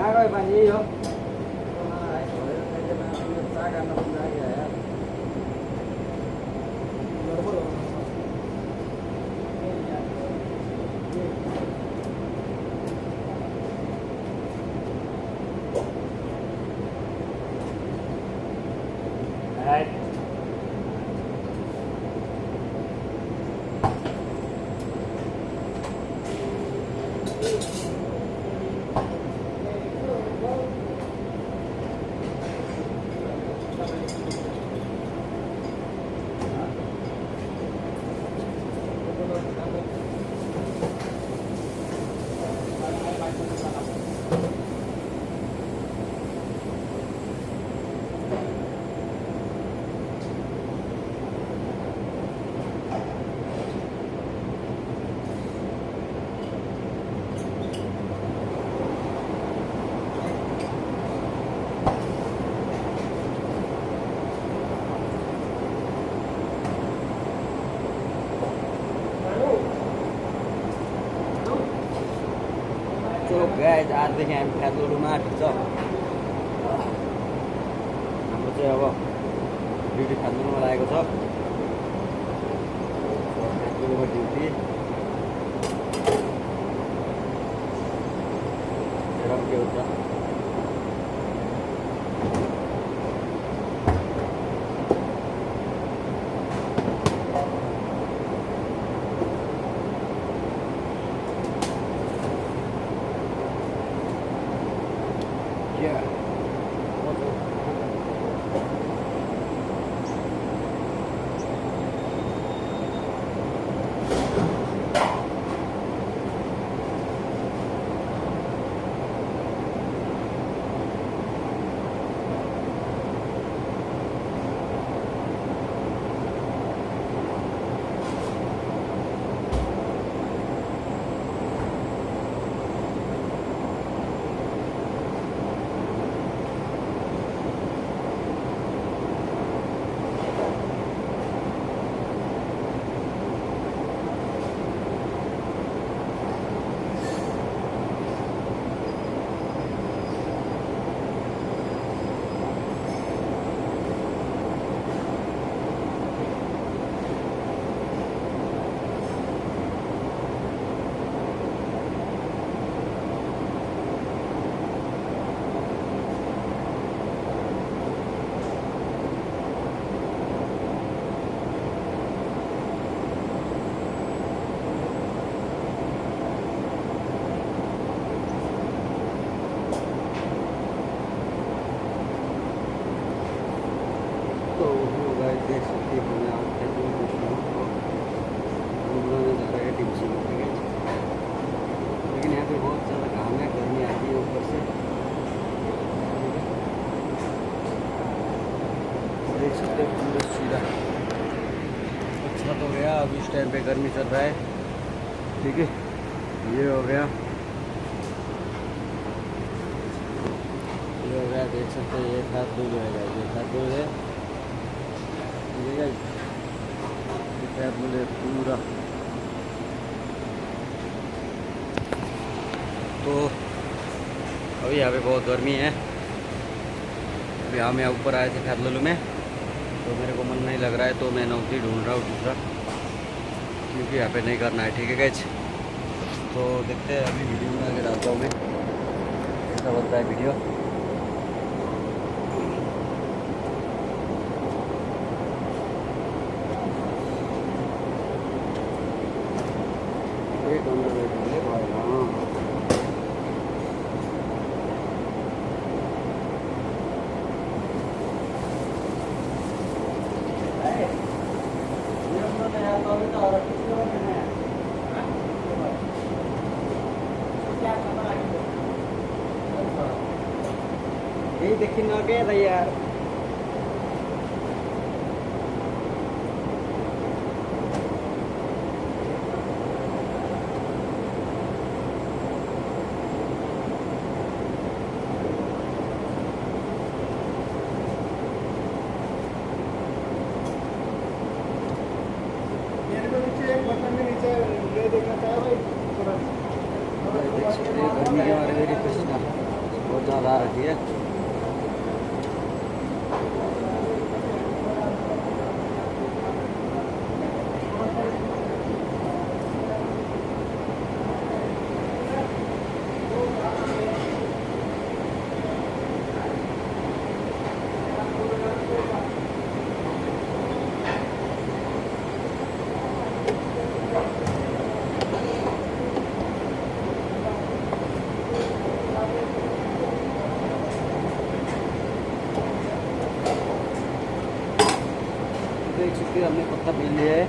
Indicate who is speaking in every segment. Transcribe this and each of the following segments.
Speaker 1: कहाँ गयो पानी यही हो गाइज आजदेखि हामी फ्याटलोडुमा आँटेको छ हाम्रो चाहिँ अब ड्युटी फ्याटलोडुमा लागेको छ फ्याटलोडुमा ड्युटी हेरौँ के हुन्छ देख सकते हैं मैं आपके घूमने जा रहा है टिप्सी में ठीक है लेकिन यहाँ पे बहुत ज़्यादा काम है गर्मी आती है ऊपर से देख सकते हैं पूरा सीधा अच्छा तो गया अब इस टाइम पे गर्मी चल रहा है ठीक है ये हो गया देख सकते हैं एक हाथ दूध है एक हाथ दूध है बोले पूरा तो अभी यहाँ पे बहुत गर्मी है अभी हम यहाँ ऊपर आए थे फैटलोलू में तो मेरे को मन नहीं लग रहा है तो मैं नौकरी ढूंढ रहा हूँ दूसरा क्योंकि यहाँ पे नहीं करना है ठीक है गाइस तो देखते हैं अभी वीडियो में आगे डालता हूँ मैं कैसा बनता है वीडियो यही देखी न गया यार गर्मी के बारे में बहुत ज़्यादा आ रही है। देख सकते हैं हमने पत्ता पी लिया है।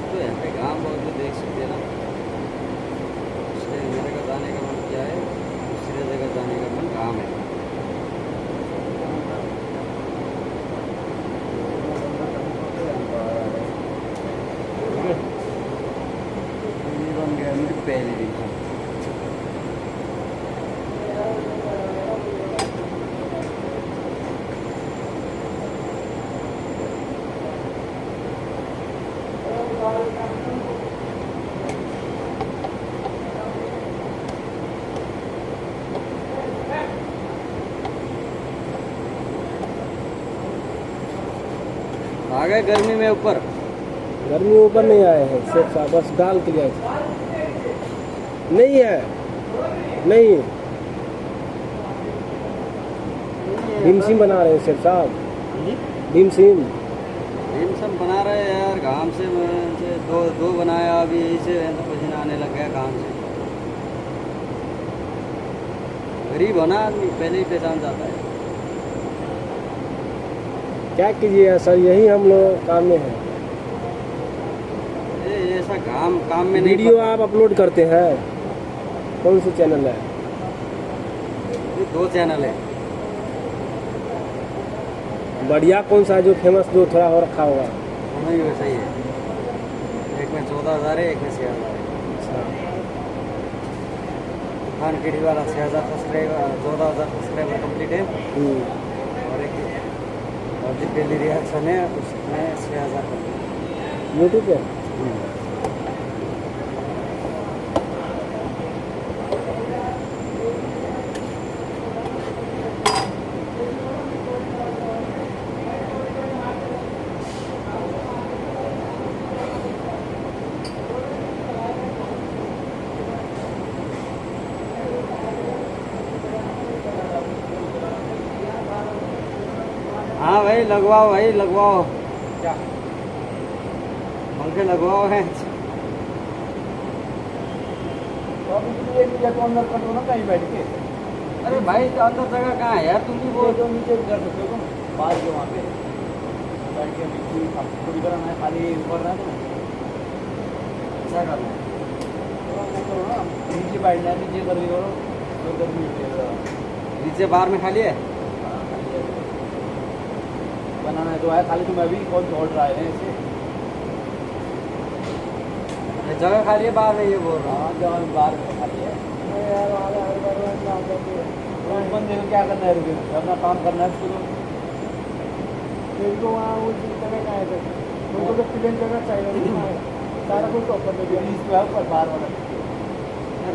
Speaker 1: तो यहाँ पे गाँव बहुत भी देख सकते हैं ना। दूसरे जगह जाने का मन क्या है, दूसरे जगह जाने का मन काम है। ठीक है, ये बन गया मेरी पहली दिन का। आ गए गर्मी में ऊपर।
Speaker 2: गर्मी ऊपर नहीं आए हैं, सिर्फ बस डाल के लिए नहीं है। नहीं भीम सिम बना रहे हैं सिर्फ साहब, भीम सिम
Speaker 1: सब बना रहे हैं यार। घाम से दो बनाया, अभी यही से पसीना आने लग गया काम से। गरीब होना आदमी पहले ही पहचान जाता है।
Speaker 2: क्या कीजिए सर, यही हम लोग काम में है।
Speaker 1: ये ऐसा काम में नहीं।
Speaker 2: वीडियो आप अपलोड करते हैं, कौन सा चैनल है?
Speaker 1: ये 2 चैनल है।
Speaker 2: बढ़िया कौन सा है जो फेमस, जो थोड़ा और रखा होगा?
Speaker 1: दोनों ही वैसा ही है। एक में 14,000 है, एक में 6,000 है।
Speaker 2: अच्छा,
Speaker 1: खान किडी वाला 6,000 सब्सक्राइबर, 14,000 सब्सक्राइबर कंप्लीट है। और एक और जो डेली रिएक्शन है उसमें 6,000 कंप्लीट।
Speaker 2: YouTube pay.
Speaker 1: हाँ भाई लगवाओ, भाई लगवाओ,
Speaker 2: क्या
Speaker 1: पंखे लगवाओ है।
Speaker 2: अंदर कर दो ना कहीं बैठ के।
Speaker 1: अरे भाई तो अंदर जगह कहाँ है यार, तुम भी
Speaker 2: वो
Speaker 1: वो
Speaker 2: जो नीचे कर सकते हो तुम, बाहर के वहाँ पे बैठ के पूरी तरह मैं खाली ऊपर रहा था।
Speaker 1: क्या करना है?
Speaker 2: नीचे बैठना है, नीचे कर दियो तो गर्मी होती है।
Speaker 1: नीचे बाहर में खाली है।
Speaker 2: बनाना है तो है खाली, तुम अभी कौन छोड़ रहा है इसे?
Speaker 1: ये जगह खाली है बाहर में, ये बोल रहा हूँ।
Speaker 2: हाँ जगह बाहर में खाली है यार, बंदे को क्या करना है, रुके अपना काम करना है उसको। तो वहाँ वो जगह कहाँ है, उनको तो प्लेन जगह चाहिए, सारा कुछ ऑफर दे दिया ऊपर बाहर वाला।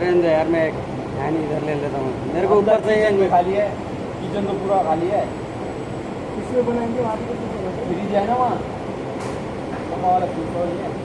Speaker 1: रहने दे यार, मैं ध्यान इधर ले लेता हूँ। मेरे को ऊपर चाहिए।
Speaker 2: खाली है, किचन तो पूरा खाली है। इसमें बनाएंगे वहाँ पे फ्रिज है ना, वहाँ वाला फ्रिज है।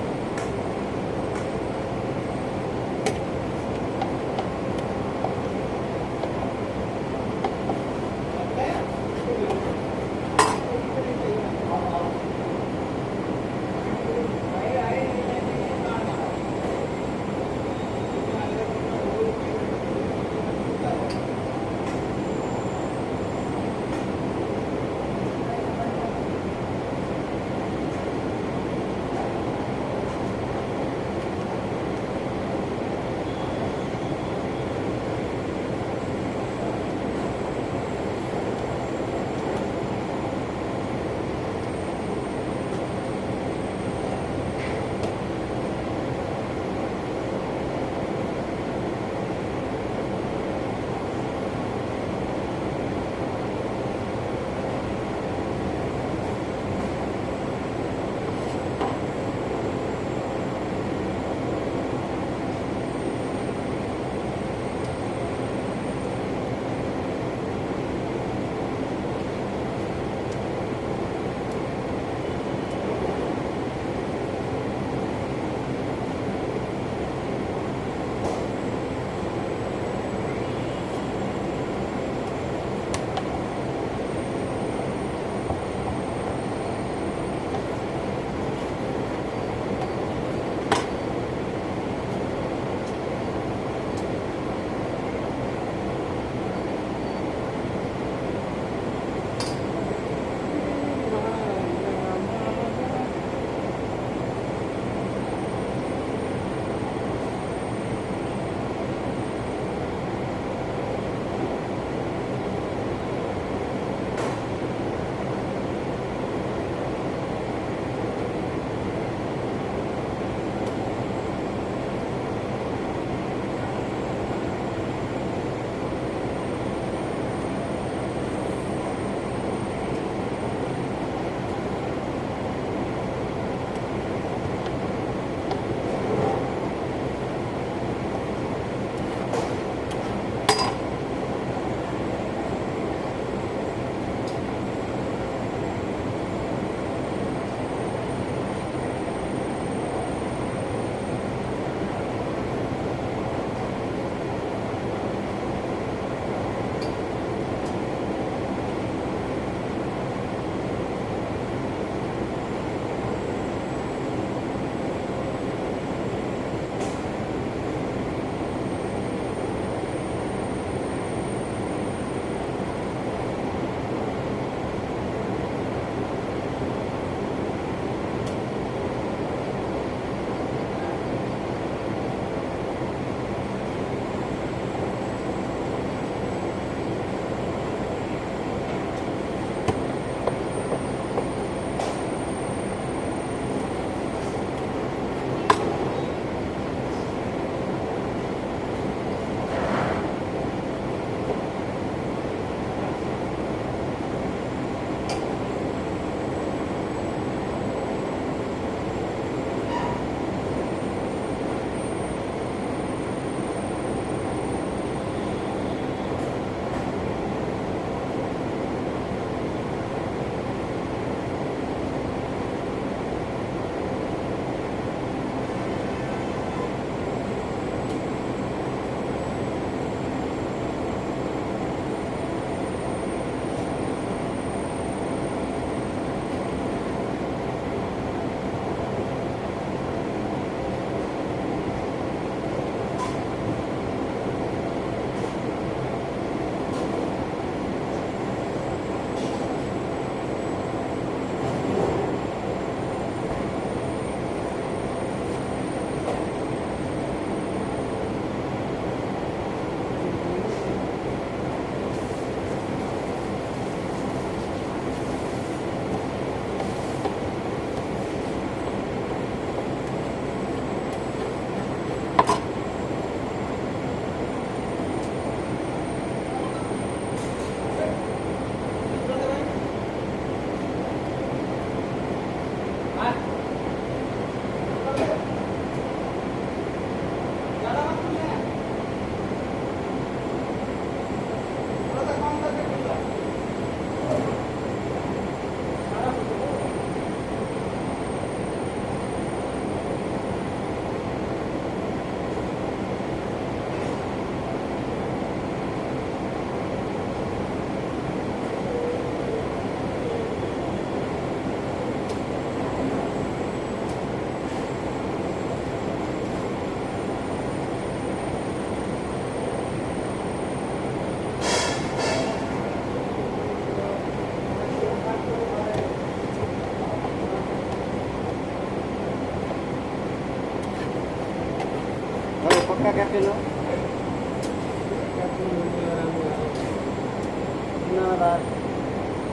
Speaker 1: क्याप्टेन हो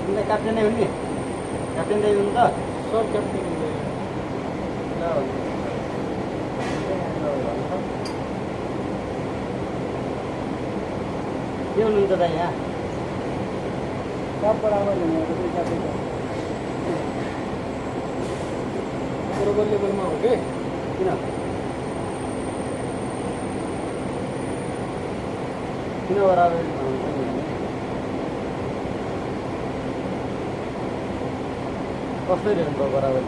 Speaker 1: तिमीलाई क्याप्टेन नै हुन् नि क्याप्टेन दाइ हुनु त
Speaker 2: सब क्याप्टेन
Speaker 1: के हुनुहुन्छ दाइ यहाँ
Speaker 2: सब बराबर हुनुहुन्छ कोही क्याप्टेन बरोबर लेभलमा हो कि
Speaker 1: किन किन बराबर कसरी हेर्नु बराबर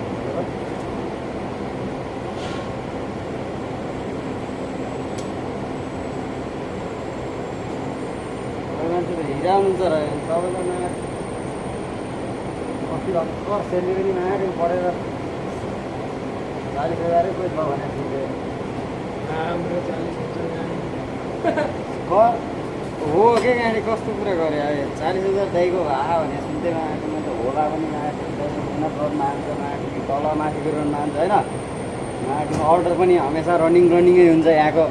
Speaker 1: मान्छे त हिरा हुनुहुन्छ र तपाईँलाई नयाँ अस्ति भर्खर सेलरी पनि नयाँ पढेर 40,000 कोही भयो भने सुन्थ्यो
Speaker 2: हाम्रो 40,000
Speaker 1: हो के गाडी कस्तो कुरा गरे अब 40,000 दाइको आयो भने सुन्थेमा आएको म त होला पनि नआएको मेहनत गर्न आउँछ नआएको तल माथि गरिरहनु आउँछ होइन नआएको अर्डर पनि हमेसा रनिङै हुन्छ यहाँको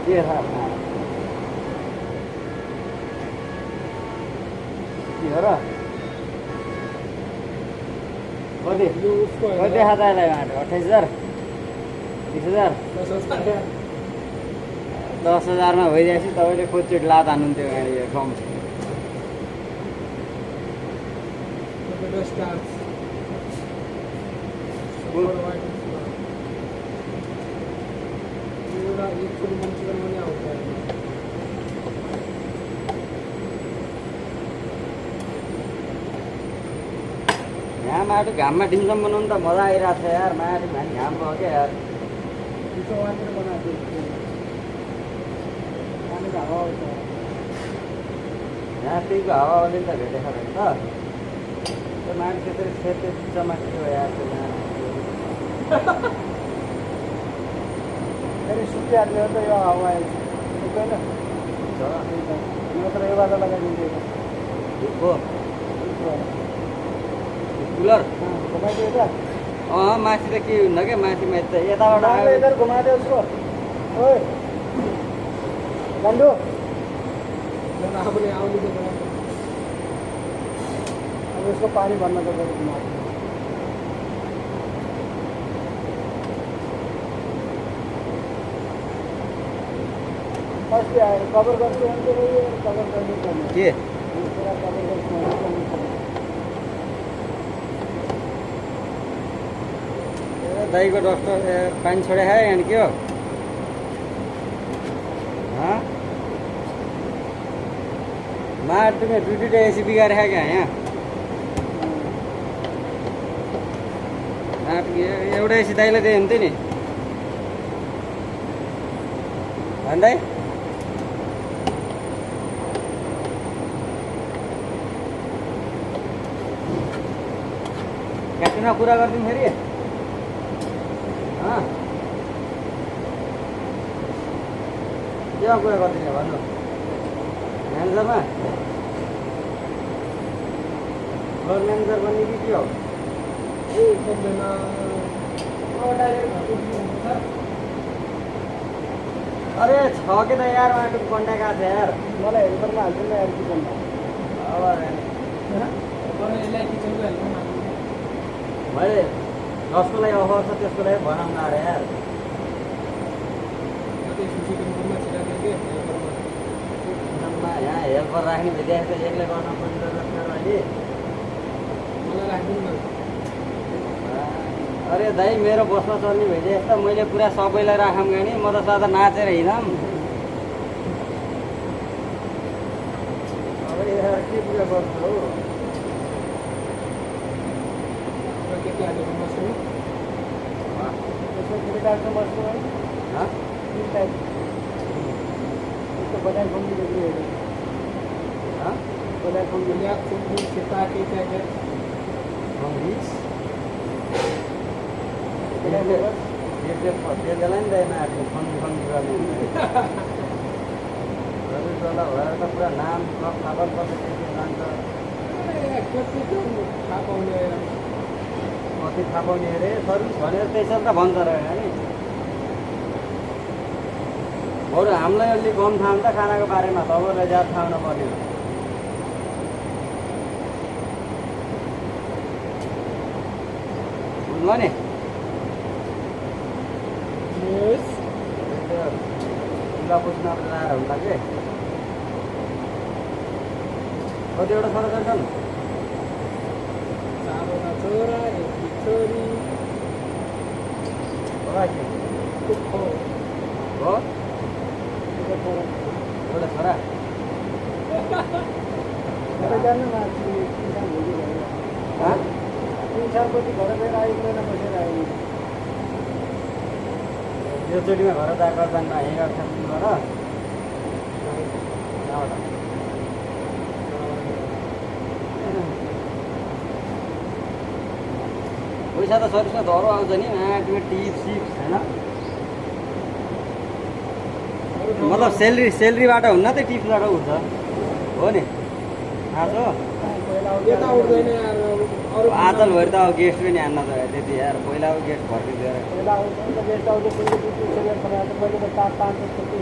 Speaker 1: के थाहा के हो र कति कति देखा त यसलाई 28,000 30,000 10,000 मा भइदिएपछि तपाईँले खोचेट लात हान्नुहुन्थ्यो गाडी कम यहाँ माटो घाममा ढिमसम बनाउनु त मजा आइरहेको छ यार माटो झन् घाम भयो क्या यार यहाँ त्यहीको हावाले त भेटेको रहेछ त त्यो मान्छे त्यसरी सेते चमाक्यो यार त्यो
Speaker 2: फेरि सुकिहाल्ने हो त यो हावा सुक्दैन मात्र यो बाटो लगाइदिन्छु
Speaker 1: हो कुलर
Speaker 2: घुमाइदियो त
Speaker 1: माथि त के हुन्न क्या माथि त यताबाट आयो
Speaker 2: इधर घुमाइदियो उसको ओए गन्डु आफूले आउने अब यसको पानी भर्न त घुमाएको अस्ति आएर कभर गर्छु भने कभर गर्नुपर्ने
Speaker 1: के
Speaker 2: पुरा कभर गर्छु
Speaker 1: दाइको डस्टर पानी छोडे है अनि के हो मार तुम्हें दुईटा एसी बिगारे है क्या यहाँ एउटा एसी दाइलाई दिए हुन्थ्यो नि भन्दै क्याप्टेनमा कुरा गरिदिउँ फेरि केमा कुरा गरिदिने भन्नु म्यानेजरमा फ्लोर म्यानेजर बन्ने कि के हो अरे छ के त यार उहाँको कन्ट्याक्ट आएको छ यार
Speaker 2: मलाई हेल्परमा हाल्छु नि यार किचनमा
Speaker 1: मैले जसको लागि अफर छ त्यसको लागि भनौँ न अरे यार यहाँ हेल्पर राख्ने भइदिएको त एक्लै गर्न पर्ने अहिले अरे दाइ मेरो बसमा चल्ने भइदिएछ त मैले पुरा सबैलाई राखौँ गाडी म त सादा नाचेर हिँडौँ अब यार के कुरा गर्नु हौ
Speaker 2: बजाय फोन बजाय फोन सेता के क्या क्या
Speaker 1: त्यसलाई नि दिएन आएको फन्डी गर्ने तल भएर त पुरा नाम खबर पर्छ जान्छ कति थाहा पाउने अरे सर्भिस भनेर त्यसरी त भन्छ र नि बरु हामीलाई अलिक कम थाहा हुन्छ खानाको बारेमा तपाईँलाई ज्यादा थाहा हुनुपर्ने हो ल नि
Speaker 2: Yes.
Speaker 1: चुला पुस्न लगाएर हुन्छ कि कतिवटा छोरा छन्
Speaker 2: चारवटा छोरा एक छोरी
Speaker 1: होला कि
Speaker 2: हो
Speaker 1: हो
Speaker 2: एउटा छोरा
Speaker 1: एउटा छोरा
Speaker 2: घर जानु मान्छे किसान भोलि भयो
Speaker 1: हाँ?
Speaker 2: 3 सालपछि घर गएर आइपुग्दैन बसेर आइपुग्यो
Speaker 1: यो चोटिमा घर गएको जान्न यहीँ गर्छ तिमीबाट पैसा त सर्भिसमा धरो आउँछ नि आँटमा टिप सिप्स होइन मतलब सेलरीबाट हुन्न त टिप्सबाट हुन्छ हो नि आज
Speaker 2: यता उठ्दैन यार अरू
Speaker 1: आजलभरि त अब गेस्ट पनि हान्न त त्यति यार पहिला अब गेस्ट फर्किदिएर
Speaker 2: पहिला आउँछ नि त गेस्ट आउँछ कुनै कुनै पहिले त 4-5